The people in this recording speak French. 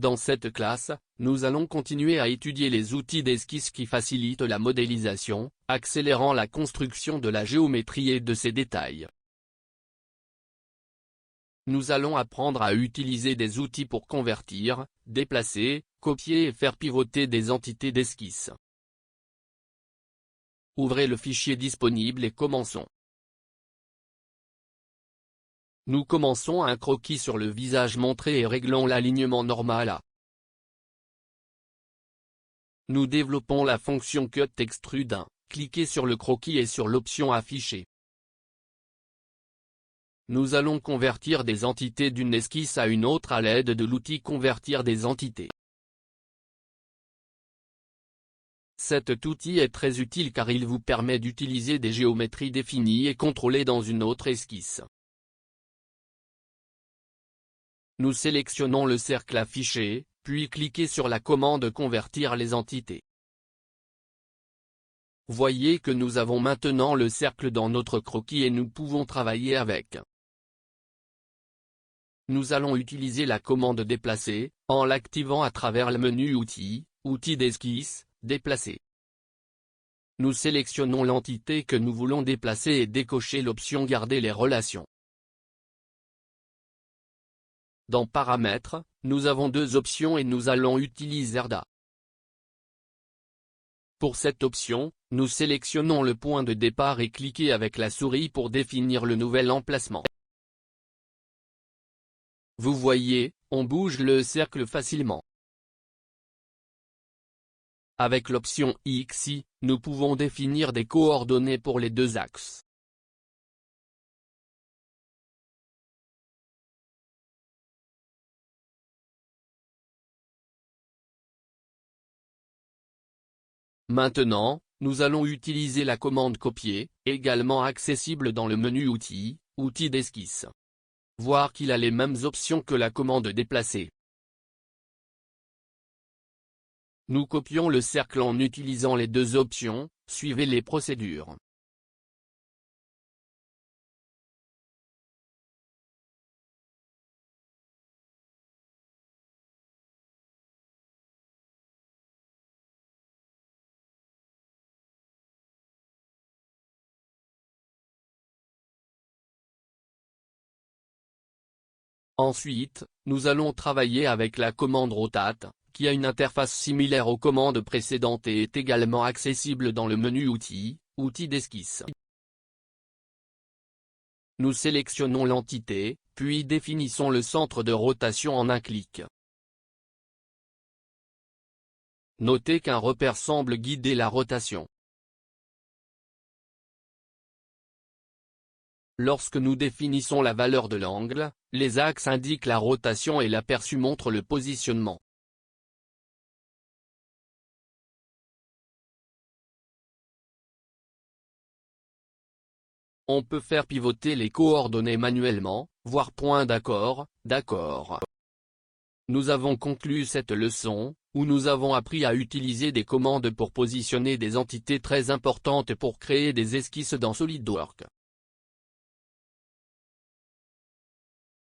Dans cette classe, nous allons continuer à étudier les outils d'esquisse qui facilitent la modélisation, accélérant la construction de la géométrie et de ses détails. Nous allons apprendre à utiliser des outils pour convertir, déplacer, copier et faire pivoter des entités d'esquisse. Ouvrez le fichier disponible et commençons. Nous commençons un croquis sur le visage montré et réglons l'alignement normal à. Nous développons la fonction Cut Extrude 1, cliquez sur le croquis et sur l'option Afficher. Nous allons convertir des entités d'une esquisse à une autre à l'aide de l'outil Convertir des entités. Cet outil est très utile car il vous permet d'utiliser des géométries définies et contrôlées dans une autre esquisse. Nous sélectionnons le cercle affiché, puis cliquez sur la commande Convertir les entités. Voyez que nous avons maintenant le cercle dans notre croquis et nous pouvons travailler avec. Nous allons utiliser la commande Déplacer, en l'activant à travers le menu Outils, Outils d'esquisse, Déplacer. Nous sélectionnons l'entité que nous voulons déplacer et décochez l'option Garder les relations. Dans Paramètres, nous avons deux options et nous allons utiliser RDA. Pour cette option, nous sélectionnons le point de départ et cliquez avec la souris pour définir le nouvel emplacement. Vous voyez, on bouge le cercle facilement. Avec l'option XY, nous pouvons définir des coordonnées pour les deux axes. Maintenant, nous allons utiliser la commande Copier, également accessible dans le menu Outils, Outils d'esquisse. Voir qu'il a les mêmes options que la commande Déplacer. Nous copions le cercle en utilisant les deux options, suivez les procédures. Ensuite, nous allons travailler avec la commande Rotate, qui a une interface similaire aux commandes précédentes et est également accessible dans le menu Outils, Outils d'esquisse. Nous sélectionnons l'entité, puis définissons le centre de rotation en un clic. Notez qu'un repère semble guider la rotation. Lorsque nous définissons la valeur de l'angle, les axes indiquent la rotation et l'aperçu montre le positionnement. On peut faire pivoter les coordonnées manuellement, voire point d'accord. Nous avons conclu cette leçon, où nous avons appris à utiliser des commandes pour positionner des entités très importantes pour créer des esquisses dans SolidWorks.